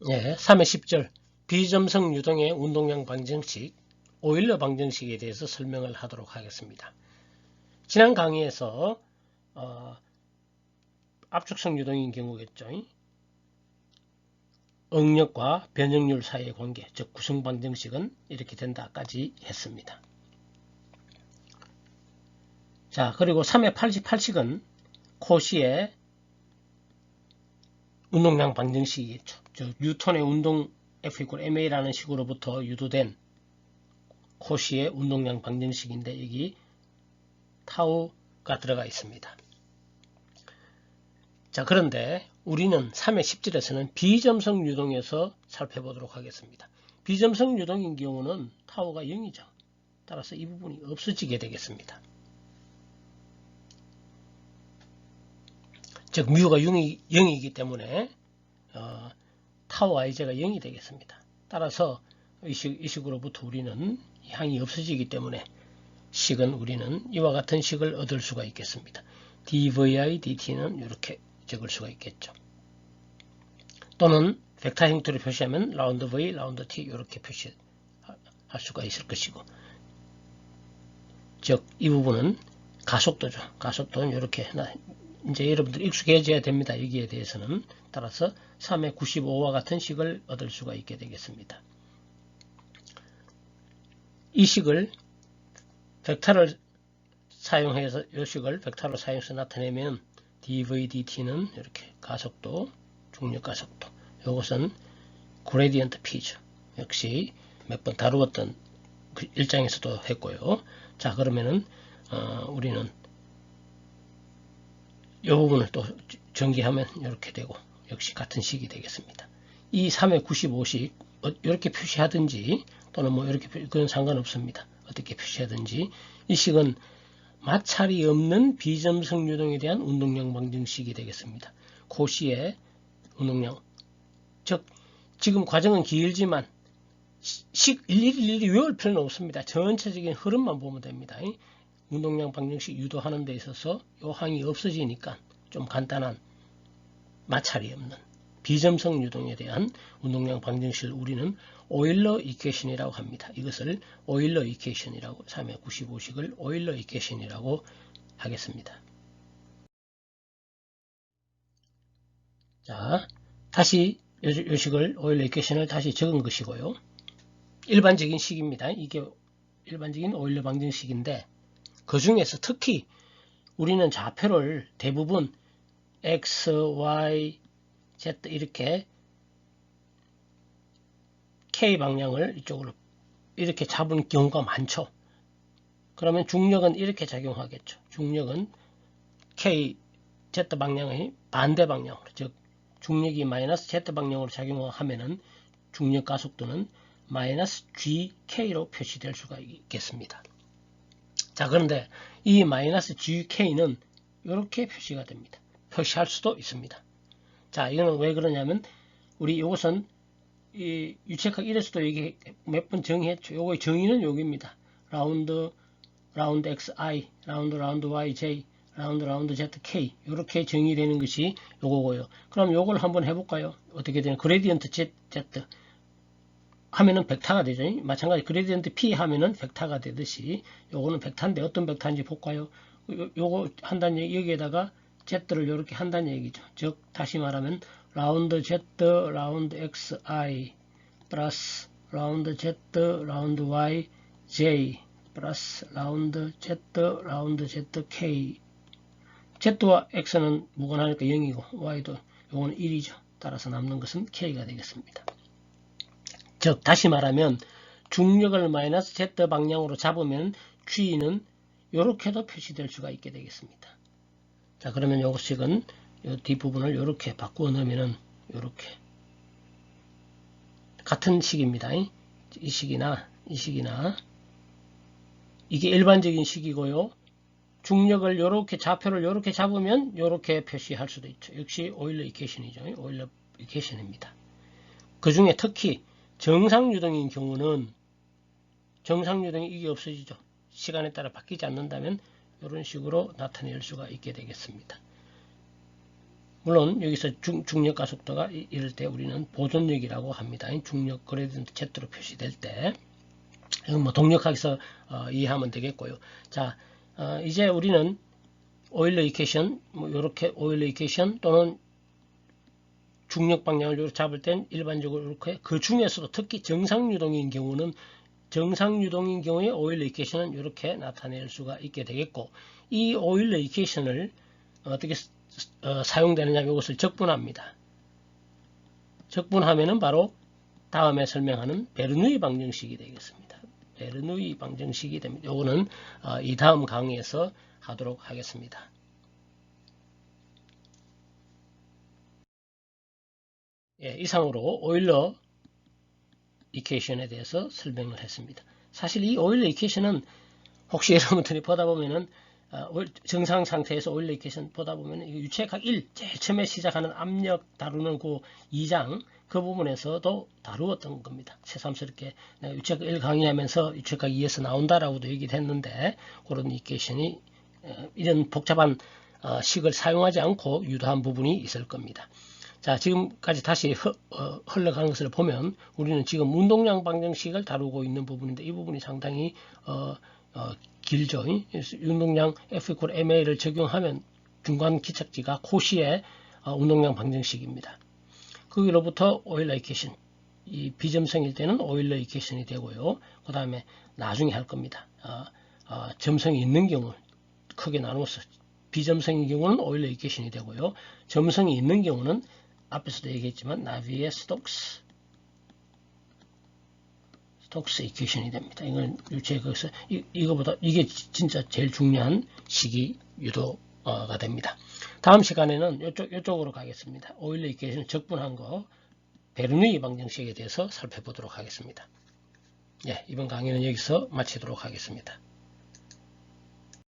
예, 3회 10절 비점성 유동의 운동량 방정식, 오일러 방정식에 대해서 설명을 하도록 하겠습니다. 지난 강의에서 압축성 유동인 경우겠죠. 응력과 변형률 사이의 관계, 즉 구성 방정식은 이렇게 된다까지 했습니다. 자, 그리고 3회 88식은 코시의 운동량 방정식이겠죠. 즉 뉴턴의 운동 F = ma라는 식으로부터 유도된 코시의 운동량 방정식인데 여기 타우가 들어가 있습니다. 자, 그런데 우리는 3회 10절에서는 비점성 유동에서 살펴보도록 하겠습니다. 비점성 유동인 경우는 타우가 0이죠. 따라서 이 부분이 없어지게 되겠습니다. 즉 뮤가 0이기 때문에 타우 i제가 0이 되겠습니다. 따라서 이 식으로부터 우리는 항이 없어지기 때문에 식은 우리는 이와 같은 식을 얻을 수가 있겠습니다. dvi dt는 이렇게 적을 수가 있겠죠. 또는 벡터 형태로 표시하면 라운드 v, 라운드 t 이렇게 표시할 수가 있을 것이고, 즉 이 부분은 가속도죠. 가속도는 이렇게 이제 여러분들 익숙해져야 됩니다. 여기에 대해서는. 따라서 3의 95와 같은 식을 얻을 수가 있게 되겠습니다. 이 식을 벡터를 사용해서 이 식을 벡터로 사용해서 나타내면 dv dt는 이렇게 가속도, 중력 가속도. 이것은 그레디언트 p죠. 역시 몇 번 다루었던 그 일장에서도 했고요. 자, 그러면은 우리는 이 부분을 또 전개하면 이렇게 되고 역시 같은 식이 되겠습니다. 이 3의 95식 이렇게 표시하든지 또는 뭐 이렇게 그건 상관없습니다. 어떻게 표시하든지 이 식은 마찰이 없는 비점성 유동에 대한 운동량 방정식이 되겠습니다. 코시의 운동량, 즉 지금 과정은 길지만 식 일일이 외울 필요는 없습니다. 전체적인 흐름만 보면 됩니다. 운동량 방정식 유도하는 데 있어서 요 항이 없어지니까 좀 간단한 마찰이 없는 비점성 유동에 대한 운동량 방정식을 우리는 오일러 이퀘이션이라고 합니다. 이것을 오일러 이퀘이션이라고 3의 95식을 오일러 이퀘이션이라고 하겠습니다. 자, 다시 이 식을 오일러 이퀘이션을 다시 적은 것이고요. 일반적인 식입니다. 이게 일반적인 오일러 방정식인데 그 중에서 특히 우리는 좌표를 대부분 x, y, z 이렇게 k 방향을 이쪽으로 이렇게 잡은 경우가 많죠. 그러면 중력은 이렇게 작용하겠죠. 중력은 k, z 방향의 반대 방향으로, 즉 중력이 마이너스 z 방향으로 작용하면은 중력 가속도는 마이너스 gk로 표시될 수가 있겠습니다. 자, 그런데 이 마이너스 gk는 이렇게 표시가 됩니다. 표시할 수도 있습니다. 자, 이거는 왜 그러냐면 우리 이것은 이 유체각 1에서도 이게 몇 번 정의했죠. 요거의 정의는 여기입니다. 라운드 xi, 라운드 yj, 라운드 zk 이렇게 정의되는 것이 요거고요. 그럼 요걸 한번 해볼까요? 어떻게 되냐? 그레디언트 z 하면은 벡터가 되죠. 마찬가지 그레디언트 p 하면은 벡터가 되듯이 요거는 벡터인데 어떤 벡터인지 볼까요? 요거 한다는 얘기, 여기에다가 z를 이렇게 한다는 얘기죠. 즉 다시 말하면 라운드 z, 라운드 xi 플러스 라운드 z, 라운드 y, j 플러스 라운드 z, 라운드 zk. z와 x는 무관하니까 0이고 y도 요거는 1이죠. 따라서 남는 것은 k가 되겠습니다. 즉 다시 말하면 중력을 마이너스 z 방향으로 잡으면 g는 이렇게도 표시될 수가 있게 되겠습니다. 자, 그러면 요것식은 이 뒷부분을 이렇게 바꾸어 넣으면은 이렇게 같은 식입니다. 이 식이나 이게 일반적인 식이고요. 중력을 이렇게 좌표를 이렇게 잡으면 이렇게 표시할 수도 있죠. 역시 오일러 이퀘이션이죠. 오일러 이퀘이션입니다. 그 중에 특히 정상유동인 경우는 정상유동이 이게 없어지죠. 시간에 따라 바뀌지 않는다면 이런 식으로 나타낼 수가 있게 되겠습니다. 물론 여기서 중력 가속도가 이럴 때 우리는 보존력이라고 합니다. 중력 그레디언트 Z로 표시될 때 이건 뭐 동력학에서 이해하면 되겠고요. 자, 이제 우리는 오일러 이퀘이션, 뭐 이렇게 오일러 이퀘이션 또는 중력 방향을 이렇게 잡을 땐 일반적으로 이렇게 그 중에서도 특히 정상유동인 경우에 오일러 이퀘이션은 이렇게 나타낼 수가 있게 되겠고, 이 오일러 이퀘이션을 어떻게 사용되느냐, 이것을 적분합니다. 적분하면은 바로 다음에 설명하는 베르누이 방정식이 되겠습니다. 베르누이 방정식이 됩니다. 요거는 이 다음 강의에서 하도록 하겠습니다. 예, 이상으로 오일러 이퀘이션에 대해서 설명을 했습니다. 사실 이 오일러 이퀘이션은 혹시 여러분들이 보다 보면은 정상 상태에서 오일러 이퀘이션 보다 보면 유체각 1 제일 처음에 시작하는 압력 다루는 그 2장 그 부분에서도 다루었던 겁니다. 새삼스럽게 유체각 1 강의하면서 유체각 2에서 나온다라고도 얘기를 했는데 그런 이퀘이션이 이런 복잡한 식을 사용하지 않고 유도한 부분이 있을 겁니다. 자, 지금까지 다시 흘러가는 것을 보면 우리는 지금 운동량 방정식을 다루고 있는 부분인데 이 부분이 상당히 길죠. 운동량 F = ma를 적용하면 중간 기착지가 코시의 운동량 방정식입니다. 거기로부터 오일러 이퀘이션, 이 비점성일 때는 오일러 이퀘이션이 되고요. 그 다음에 나중에 할 겁니다. 점성이 있는 경우 크게 나누어서 비점성인 경우는 오일러 이퀘이션이 되고요. 점성이 있는 경우는 앞에서도 얘기했지만 나비의 스톡스 이퀘이션이 됩니다. 이건 유체에서 이거보다 이게 진짜 제일 중요한 식이 유도가 됩니다. 다음 시간에는 이쪽으로 가겠습니다. 오일러 이퀘이션 적분한 거 베르누이 방정식에 대해서 살펴보도록 하겠습니다. 예, 이번 강의는 여기서 마치도록 하겠습니다.